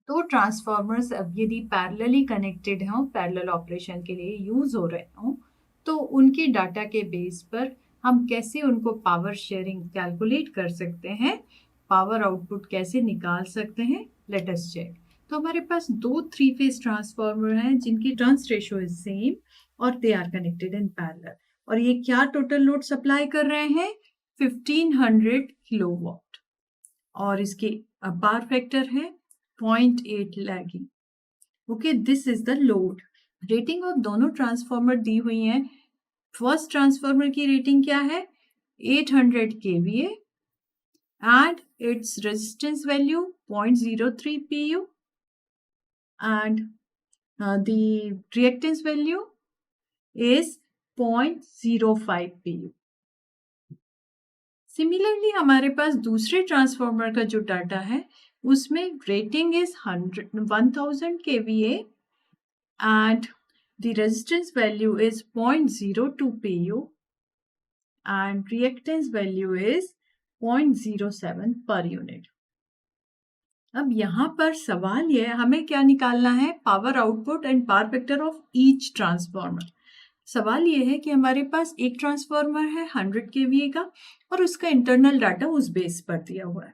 तो ट्रांसफॉर्मर्स अब यदि पैरेलली कनेक्टेड हों, पैरेलल ऑपरेशन के लिए यूज हो रहे हों, तो उनके डाटा के बेस पर हम कैसे उनको पावर शेयरिंग कैलकुलेट कर सकते हैं, पावर आउटपुट कैसे निकाल सकते हैं, लेट अस चेक। तो हमारे पास दो 3 फेज ट्रांसफार्मर हैं जिनकी टर्न्स रेशियो इज सेम और they are connected in parallel, और ये क्या टोटल लोड सप्लाई कर रहे हैं, 1500 किलोवाट, और इसके पावर फैक्टर है 0.8 lagging. Okay, this is the load. Rating of दोनों ट्रांसफार्मर दी हुई है। फर्स्ट ट्रांसफार्मर की रेटिंग क्या है, 800 kVA and its resistance value 0.03 pu and the reactance value is 0.05 pu. Similarly हमारे पास दूसरे ट्रांसफार्मर का जो डाटा है उसमें rating is 1000 kVA and the resistance value is 0.02 pu and reactance value is 0.07 per unit. अब यहाँ पर सवाल ये हमें क्या निकालना है, power output and power factor of each transformer. सवाल ये है कि हमारे पास एक ट्रांसफार्मर है 100 kVA का और उसका इंटरनल डाटा उस बेस पर दिया हुआ है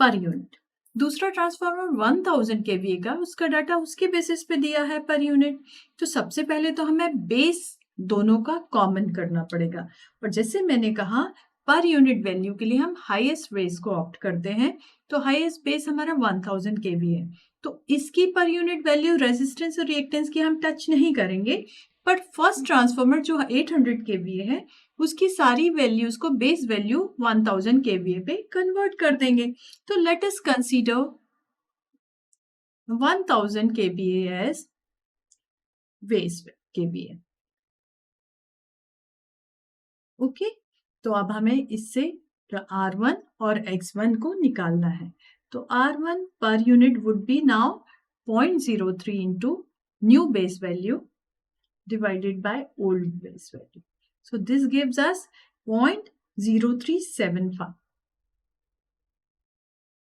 पर यूनिट। दूसरा ट्रांसफार्मर 1000 kVA का, उसका डाटा उसके बेसिस पे दिया है पर यूनिट। तो सबसे पहले तो हमें बेस दोनों का कॉमन करना पड़ेगा, और जैसे मैंने कहा पर यूनिट वैल्यू के लिए हम हाईएस्ट बेस को ऑप्ट करते हैं। तो हाईएस्ट बेस हमारा 1000 kVA है, तो इसकी पर यूनिट वैल्यू रेजिस्टेंस और रिएक्टेंस की हम टच नहीं करेंगे, बट फर्स्ट ट्रांसफार्मर जो 800 kVA है उसकी सारी वैल्यूज को बेस वैल्यू 1000 kVA पे कन्वर्ट कर देंगे। तो let us consider 1000 kVA as base kVA। Okay, तो अब हमें इससे R1 और X1 को निकालना है। तो R1 per unit would be now 0.03 into new base value divided by old base value. So this gives us 0.0375.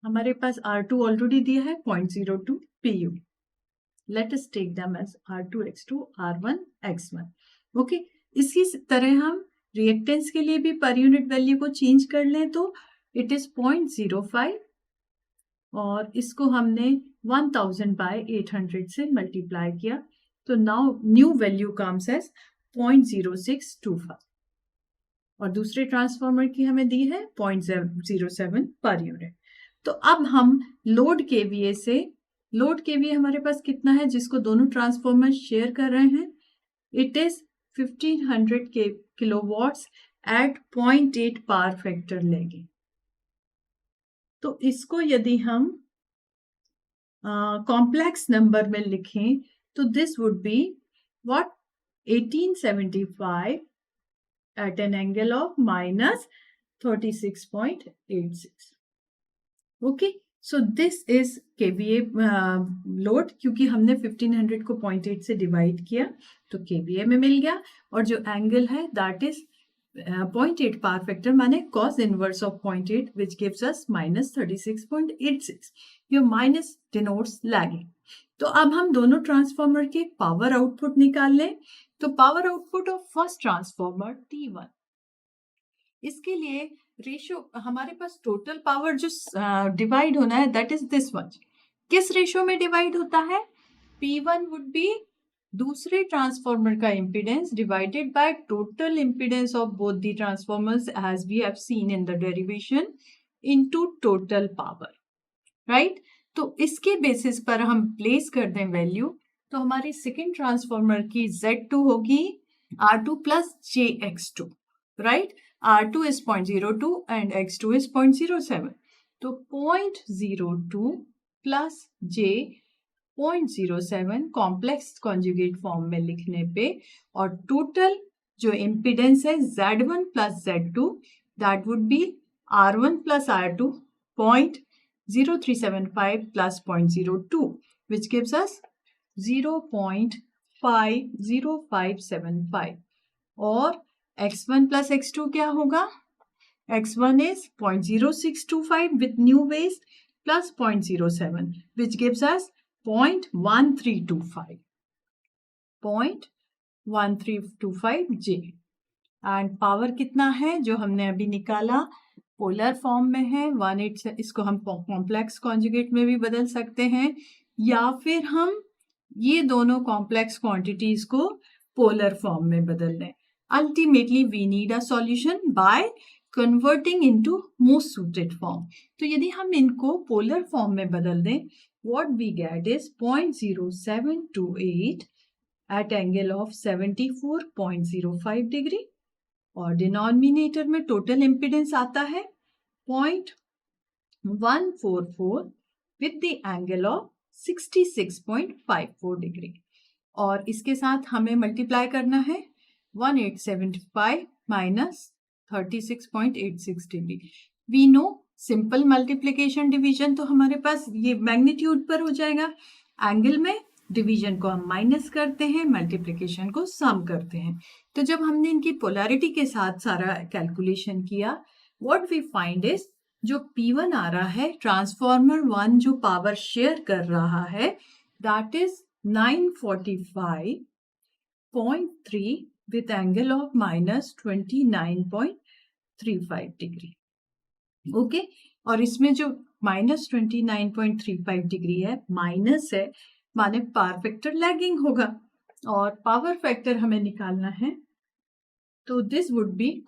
हमारे पास R2 ऑलरेडी दिया है 0.02 pu. Let us take them as R2, X2, R1, X1. Okay, इसी तरह हम reactance के लिए भी per unit value को चेंज कर लें तो इट इज 0.05 और इसको हमने 1000 बाय 800 से मल्टीप्लाई किया, तो now new value comes as 0.0625 और दूसरे ट्रांसफार्मर की हमें दी है 0.07 पर यूनिट। तो अब हम लोड केवीए से, लोड केवीए हमारे पास कितना है जिसको दोनों ट्रांसफार्मर शेयर कर रहे हैं, it is 1500 kilowatts at 0.8 power factor लेंगे। तो इसको यदि हम कॉम्प्लेक्स नंबर में लिखें तो this would be what 1875 at an angle of -36.86। Okay, so this is KVA load, क्योंकि हमने 1500 को 0.8 से डिवाइड किया तो केवीए में मिल गया, और जो एंगल है दैट इज 0.8 पावर फैक्टर माने cos inverse of 0.8 which gives us -36.86. ये माइनस डिनोट्स लैगिंग। तो अब हम दोनों ट्रांसफार्मर के पावर आउटपुट निकाल लें। तो power output of first transformer T1, इसके लिए रेशियो हमारे पास टोटल पावर जो डिवाइड होना है दैट इज दिस वन। किस रेशियो में डिवाइड होता है, P1 वुड बी दूसरे ट्रांसफार्मर का impedance divided by total impedance of both the transformers as we have seen in the derivation into total power, right. तो इसके बेसिस पर हम प्लेस कर दें वैल्यू, तो हमारी सेकेंड ट्रांसफार्मर की Z2 होगी R2 plus JX2, right. R2 is 0.02 and X2 is 0.07. तो 0.02 plus J 0.07 complex conjugate form में लिखने पे, और टोटल जो इम्पीडेंस है Z1 plus Z2 that would be R1 plus R2 0.0375 plus 0.02 which gives us 0.50575, और X1 plus X2 क्या होगा, X1 is 0.0625 with new base plus 0.07 which gives us 0.1325 J and power कितना है जो हमने अभी निकाला, पोलर फॉर्म में है 1/8 से, इसको हम कॉम्प्लेक्स कॉन्जुगेट में भी बदल सकते हैं या फिर हम ये दोनों कॉम्प्लेक्स क्वांटिटीज को पोलर फॉर्म में बदल दें. Ultimately we need a solution by converting into most suited form. तो यदि हम इनको पोलर फॉर्म में बदल दें, what we get is 0.0728 at angle of 74.05 degree और डिनोमिनेटर में टोटल इम्पिडेंस आता है 0.144 with the angle of 66.54 degree और इसके साथ हमें मल्टीप्लाई करना है 1875 minus 36.86 degree. We know simple multiplication division तो हमारे पास ये मैग्नीट्यूड पर हो जाएगा, एंगल में डिवीजन को हम माइनस करते हैं, मल्टीप्लिकेशन को सम करते हैं. तो जब हमने इनकी पोलैरिटी के साथ सारा कैलकुलेशन किया, व्हाट वी फाइंड इज जो P1 आ रहा है, ट्रांसफॉर्मर 1 जो पावर शेयर कर रहा है, that is 945.3 with angle of minus 29.35 degree. Okay, और इसमें जो माइनस 29.35 डिग्री है, माइनस है, माने पावर फैक्टर लैगिंग होगा और पावर फैक्टर हमें निकालना है. तो this would B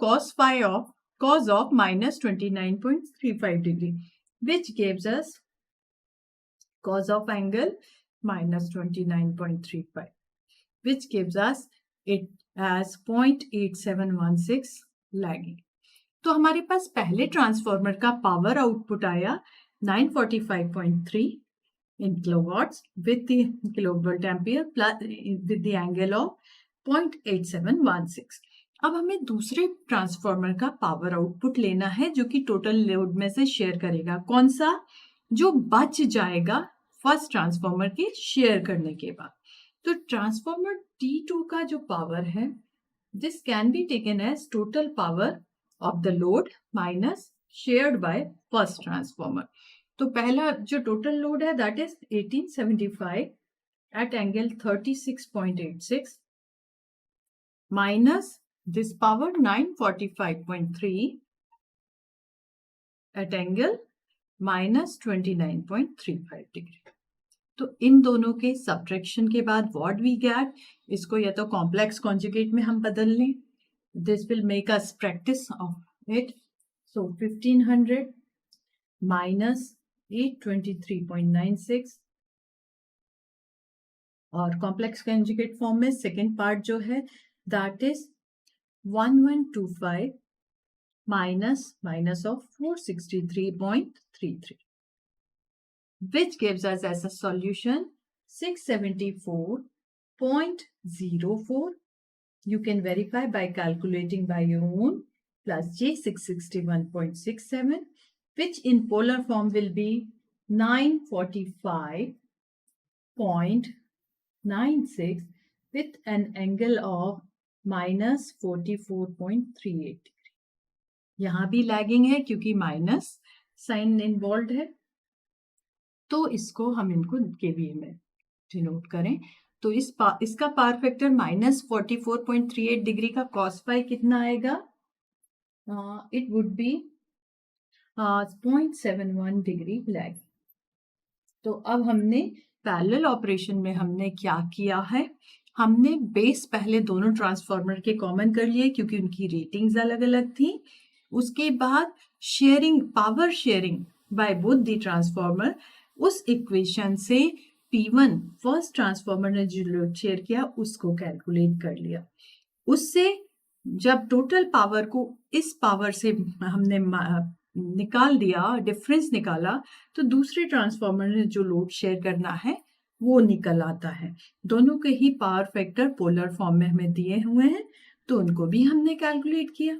cos of minus 29.35 degree which gives us cos of angle minus 29.35 which gives us it as 0.8716 lagging. तो हमारे पास पहले ट्रांसफॉर्मर का पावर आउटपुट आया 945.3 in kilowatts with the kilovolt ampere plus with the angle of 0.8716. अब हमें दूसरे transformer का power output लेना है जो कि टोटल लोड में से शेयर करेगा. कौन सा? जो बच जाएगा फर्स्ट ट्रांसफॉर्मर के शेयर करने के बाद. तो ट्रांसफॉर्मर T2 का जो पावर है, this can be taken as total power of the load minus shared by first transformer. तो पहला जो टोटल लोड है that is 1875 at angle 36.86 minus this power 945.3 at angle minus 29.35 degree. तो इन दोनों के सब्ट्रैक्शन के बाद व्हाट वी गेट, इसको या तो कॉम्प्लेक्स कॉन्जुगेट में हम बदल लें, this will make us practice of it. So 1500 minus 823.96 और कॉम्प्लेक्स कॉन्जुगेट फॉर्म में सेकेंड पार्ट जो है that is 1125 minus of 463.33 which gives us as a solution 674.04. You can verify by calculating by your own, plus J661.67 which in polar form will be 945.96 with an angle of minus 44.38 degree. यहाँ भी lagging है क्योंकि minus sign involve है, तो इसको हम इनको KVA में डिनोट करें. तो इसका पावर फैक्टर माइनस 44.38 डिग्री का cos फाई कितना आएगा? It would be 0.71 degree lag. तो अब हमने पैरेलल ऑपरेशन में हमने क्या किया है, हमने बेस पहले दोनों ट्रांसफॉर्मर के कॉमन कर लिए क्योंकि उनकी रेटिंग्स अलग अलग थी. उसके बाद sharing, power sharing by both the transformer, उस इक्वेशन से P1 फर्स्ट ट्रांसफॉर्मर ने जो लोड शेयर किया उसको कैलकुलेट कर लिया. उससे जब टोटल पावर को इस पावर से हमने निकाल दिया, डिफरेंस निकाला, तो दूसरे ट्रांसफॉर्मर ने जो लोड शेयर करना है वो निकल आता है. दोनों के ही पावर फैक्टर पोलर फॉर्म में हमें दिए हुए हैं, तो उनको भी हमने कैलकुलेट किया.